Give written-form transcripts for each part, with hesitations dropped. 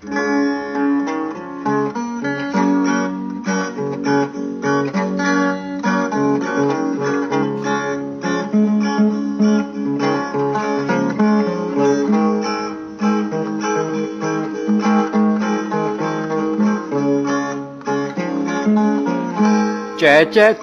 Cecek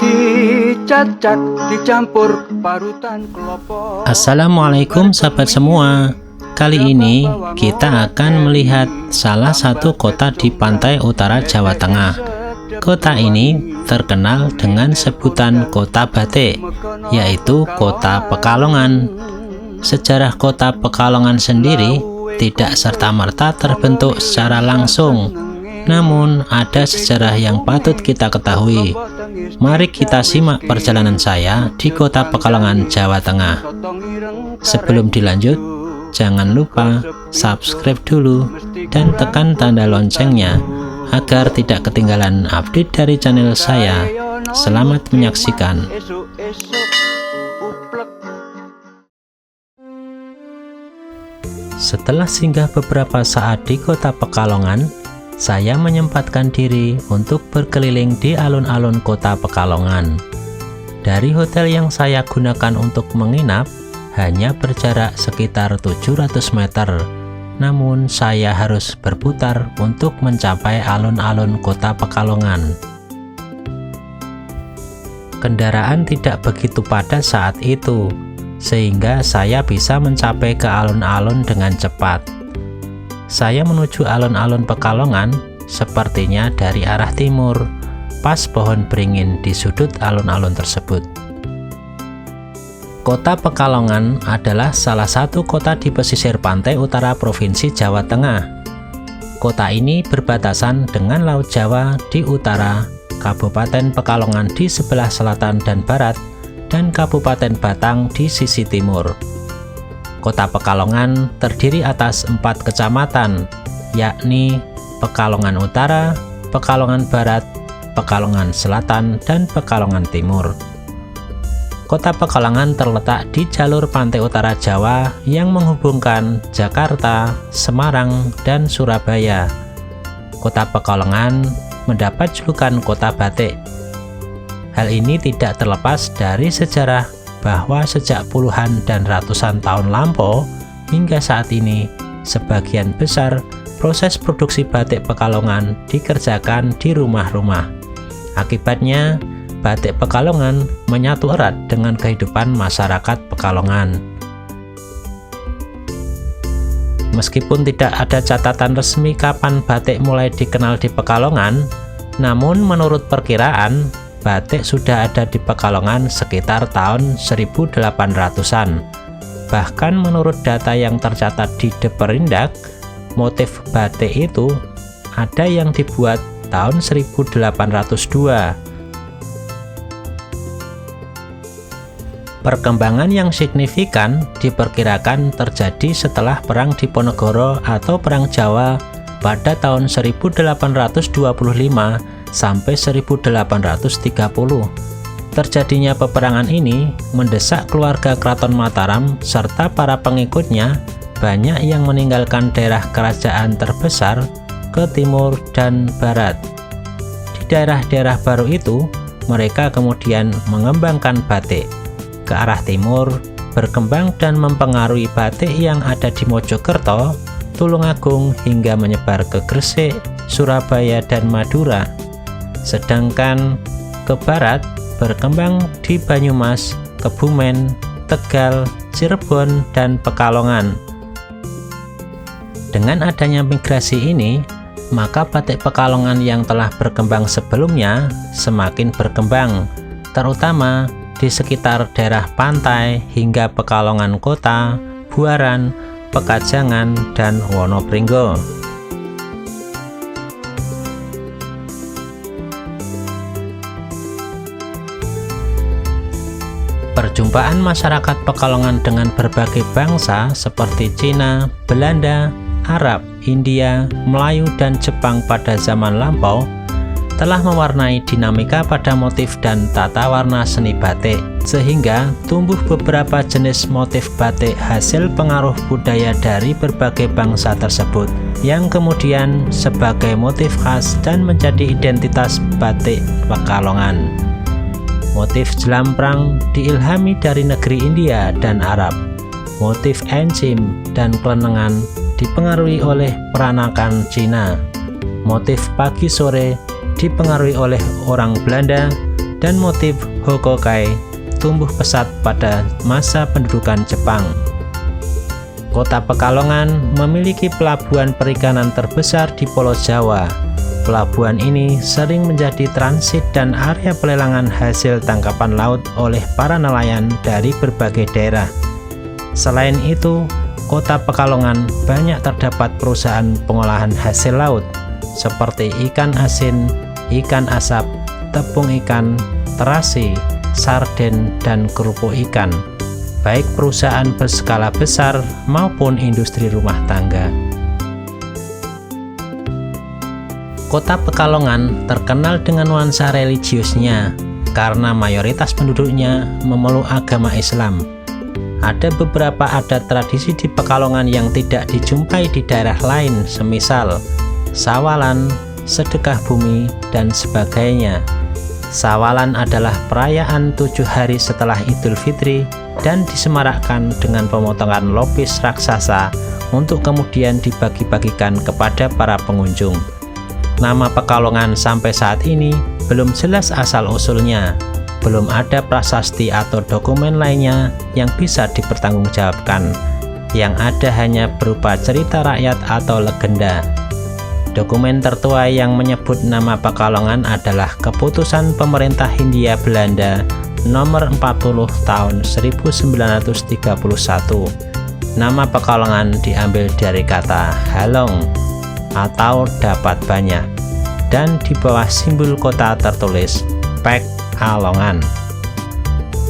dicacak dicampur parutan kelopo. Assalamualaikum sahabat semua. Kali ini kita akan melihat salah satu kota di pantai utara Jawa Tengah. Kota ini terkenal dengan sebutan Kota Batik, yaitu Kota Pekalongan. Sejarah Kota Pekalongan sendiri tidak serta-merta terbentuk secara langsung, namun ada sejarah yang patut kita ketahui. Mari kita simak perjalanan saya di Kota Pekalongan, Jawa Tengah. Sebelum dilanjut, jangan lupa subscribe dulu dan tekan tanda loncengnya agar tidak ketinggalan update dari channel saya. Selamat menyaksikan. Setelah singgah beberapa saat di Kota Pekalongan, saya menyempatkan diri untuk berkeliling di alun-alun Kota Pekalongan. Dari hotel yang saya gunakan untuk menginap hanya berjarak sekitar 700 meter, namun saya harus berputar untuk mencapai alun-alun Kota Pekalongan. Kendaraan tidak begitu padat saat itu, sehingga saya bisa mencapai ke alun-alun dengan cepat. Saya menuju alun-alun Pekalongan sepertinya dari arah timur, pas pohon beringin di sudut alun-alun tersebut. Kota Pekalongan adalah salah satu kota di pesisir pantai utara Provinsi Jawa Tengah. Kota ini berbatasan dengan Laut Jawa di utara, Kabupaten Pekalongan di sebelah selatan dan barat, dan Kabupaten Batang di sisi timur. Kota Pekalongan terdiri atas 4 kecamatan, yakni Pekalongan Utara, Pekalongan Barat, Pekalongan Selatan, dan Pekalongan Timur. Kota Pekalongan terletak di jalur pantai utara Jawa yang menghubungkan Jakarta, Semarang, dan Surabaya. Kota Pekalongan mendapat julukan Kota Batik. Hal ini tidak terlepas dari sejarah bahwa sejak puluhan dan ratusan tahun lampau hingga saat ini, sebagian besar proses produksi batik Pekalongan dikerjakan di rumah-rumah. Akibatnya, batik Pekalongan menyatu erat dengan kehidupan masyarakat Pekalongan. Meskipun tidak ada catatan resmi kapan batik mulai dikenal di Pekalongan, namun menurut perkiraan, batik sudah ada di Pekalongan sekitar tahun 1800-an. Bahkan menurut data yang tercatat di Deperindak, motif batik itu ada yang dibuat tahun 1802. Perkembangan yang signifikan diperkirakan terjadi setelah Perang Diponegoro atau Perang Jawa pada tahun 1825 sampai 1830. Terjadinya peperangan ini mendesak keluarga Keraton Mataram serta para pengikutnya banyak yang meninggalkan daerah kerajaan terbesar ke timur dan barat. Di daerah-daerah baru itu, mereka kemudian mengembangkan batik. Ke arah timur, berkembang dan mempengaruhi batik yang ada di Mojokerto, Tulungagung hingga menyebar ke Gresik, Surabaya, dan Madura. Sedangkan ke barat berkembang di Banyumas, Kebumen, Tegal, Cirebon, dan Pekalongan. Dengan adanya migrasi ini, maka batik Pekalongan yang telah berkembang sebelumnya semakin berkembang, terutama di sekitar daerah pantai hingga Pekalongan Kota, Buaran, Pekajangan, dan Wonopringgo. Perjumpaan masyarakat Pekalongan dengan berbagai bangsa seperti Cina, Belanda, Arab, India, Melayu, dan Jepang pada zaman lampau telah mewarnai dinamika pada motif dan tata warna seni batik, sehingga tumbuh beberapa jenis motif batik hasil pengaruh budaya dari berbagai bangsa tersebut, yang kemudian sebagai motif khas dan menjadi identitas batik Pekalongan. Motif jelamprang diilhami dari negeri India dan Arab. Motif encim dan kelenengan dipengaruhi oleh peranakan Cina. Motif pagi sore dipengaruhi oleh orang Belanda, dan motif hokokai tumbuh pesat pada masa pendudukan Jepang. Kota Pekalongan memiliki pelabuhan perikanan terbesar di Pulau Jawa. Pelabuhan ini sering menjadi transit dan area pelelangan hasil tangkapan laut oleh para nelayan dari berbagai daerah. Selain itu, Kota Pekalongan banyak terdapat perusahaan pengolahan hasil laut seperti ikan asin, ikan asap, tepung ikan, terasi, sarden, dan kerupuk ikan, baik perusahaan berskala besar maupun industri rumah tangga. Kota Pekalongan terkenal dengan nuansa religiusnya karena mayoritas penduduknya memeluk agama Islam. Ada beberapa adat tradisi di Pekalongan yang tidak dijumpai di daerah lain, semisal sawalan, sedekah bumi, dan sebagainya. Sawalan adalah perayaan 7 hari setelah Idul Fitri dan disemarakkan dengan pemotongan lopis raksasa untuk kemudian dibagi-bagikan kepada para pengunjung. Nama Pekalongan sampai saat ini belum jelas asal-usulnya. Belum ada prasasti atau dokumen lainnya yang bisa dipertanggungjawabkan. Yang ada hanya berupa cerita rakyat atau legenda. Dokumen tertua yang menyebut nama Pekalongan adalah Keputusan Pemerintah Hindia Belanda Nomor 40 tahun 1931. Nama Pekalongan diambil dari kata halong atau dapat banyak, dan di bawah simbol kota tertulis Pekalongan.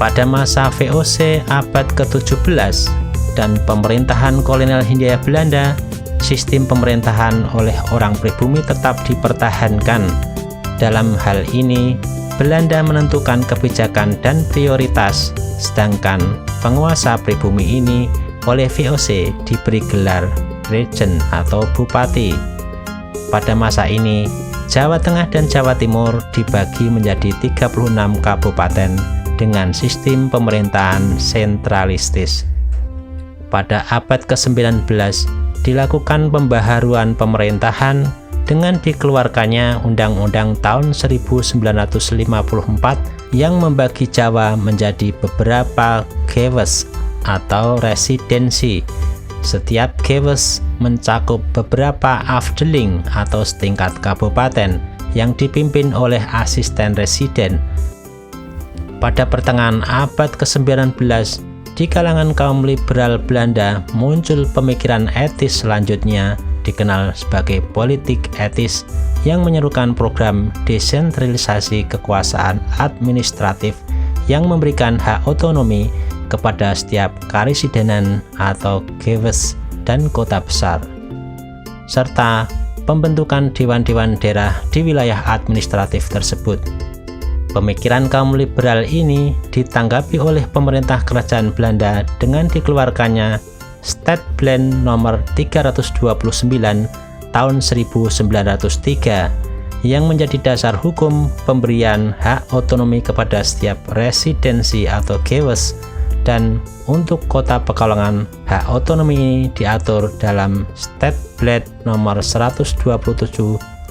Pada masa VOC abad ke-17 dan pemerintahan kolonial Hindia Belanda, sistem pemerintahan oleh orang pribumi tetap dipertahankan. Dalam hal ini, Belanda menentukan kebijakan dan prioritas, sedangkan penguasa pribumi ini oleh VOC diberi gelar Regent atau Bupati. Pada masa ini, Jawa Tengah dan Jawa Timur dibagi menjadi 36 kabupaten dengan sistem pemerintahan sentralistis. Pada abad ke-19, dilakukan pembaharuan pemerintahan dengan dikeluarkannya Undang-Undang tahun 1954 yang membagi Jawa menjadi beberapa gewest atau residensi. Setiap gewest mencakup beberapa afdeling atau setingkat kabupaten yang dipimpin oleh asisten residen. Pada pertengahan abad ke-19, di kalangan kaum liberal Belanda muncul pemikiran etis selanjutnya dikenal sebagai politik etis yang menyerukan program desentralisasi kekuasaan administratif yang memberikan hak otonomi kepada setiap karesidenan atau gewest dan kota besar, serta pembentukan dewan-dewan daerah di wilayah administratif tersebut. Pemikiran kaum liberal ini ditanggapi oleh pemerintah kerajaan Belanda dengan dikeluarkannya Stadplan nomor 329 tahun 1903 yang menjadi dasar hukum pemberian hak otonomi kepada setiap residensi atau gewest, dan untuk kota Pekalongan hak otonomi ini diatur dalam Stadplan nomor 127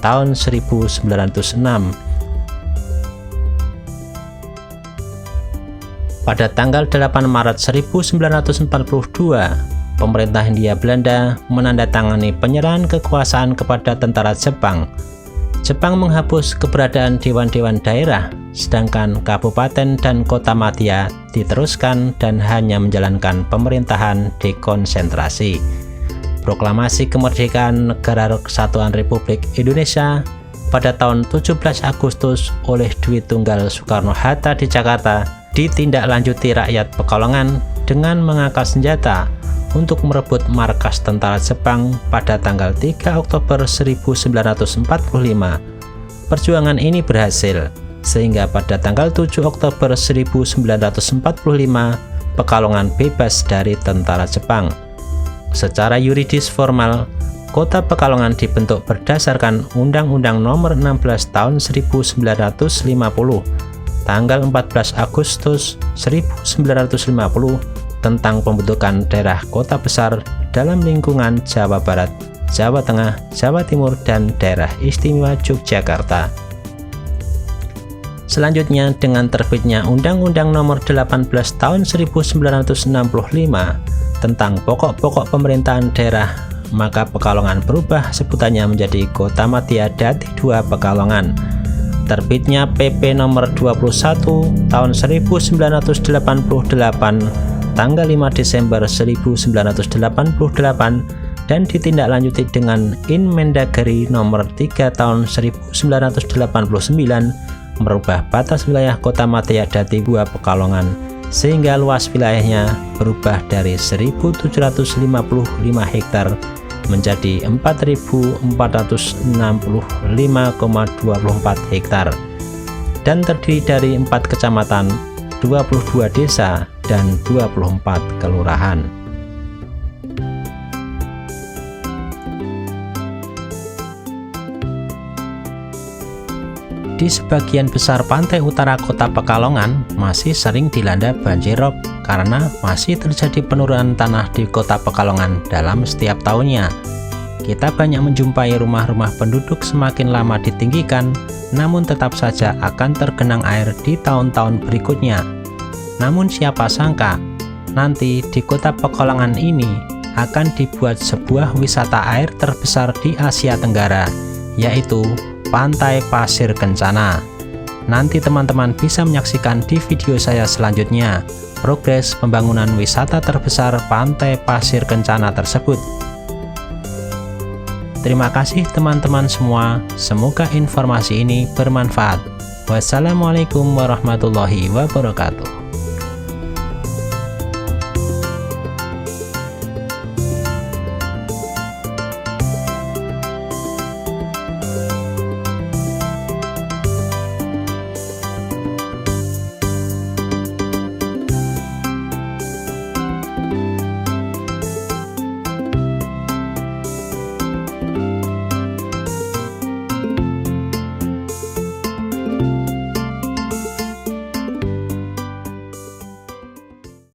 tahun 1906. Pada tanggal 8 Maret 1942, pemerintah Hindia Belanda menandatangani penyerahan kekuasaan kepada tentara Jepang. Jepang menghapus keberadaan dewan-dewan daerah, sedangkan kabupaten dan kota madya diteruskan dan hanya menjalankan pemerintahan dekonsentrasi. Proklamasi kemerdekaan Negara Kesatuan Republik Indonesia pada tahun 17 Agustus oleh Dwi Tunggal Soekarno-Hatta di Jakarta ditindaklanjuti rakyat Pekalongan dengan mengangkat senjata untuk merebut markas tentara Jepang pada tanggal 3 Oktober 1945. perjuangan ini berhasil, sehingga pada tanggal 7 Oktober 1945 Pekalongan bebas dari tentara Jepang. Secara yuridis formal, Kota Pekalongan dibentuk berdasarkan Undang-Undang Nomor 16 Tahun 1950, tanggal 14 Agustus 1950 tentang pembentukan daerah kota besar dalam lingkungan Jawa Barat, Jawa Tengah, Jawa Timur, dan Daerah Istimewa Yogyakarta. Selanjutnya, dengan terbitnya Undang-Undang Nomor 18 Tahun 1965 tentang pokok-pokok pemerintahan daerah, maka Pekalongan berubah sebutannya menjadi Kota Madya Dadi II Pekalongan. Terbitnya PP Nomor 21 Tahun 1988 tanggal 5 Desember 1988 dan ditindaklanjuti dengan Inmendagri Nomor 3 Tahun 1989 merubah batas wilayah Kota Madya Dadi II Pekalongan, sehingga luas wilayahnya berubah dari 1.755 hektar menjadi 4.465,24 hektar dan terdiri dari 4 kecamatan, 22 desa, dan 24 kelurahan. Di sebagian besar pantai utara Kota Pekalongan masih sering dilanda banjir rob karena masih terjadi penurunan tanah di Kota Pekalongan dalam setiap tahunnya. Kita banyak menjumpai rumah-rumah penduduk semakin lama ditinggikan, namun tetap saja akan tergenang air di tahun-tahun berikutnya. Namun siapa sangka, nanti di Kota Pekalongan ini akan dibuat sebuah wisata air terbesar di Asia Tenggara, yaitu Pantai Pasir Kencana. Nanti teman-teman bisa menyaksikan di video saya selanjutnya progres pembangunan wisata terbesar Pantai Pasir Kencana tersebut. Terima kasih teman-teman semua, semoga informasi ini bermanfaat. Wassalamualaikum warahmatullahi wabarakatuh.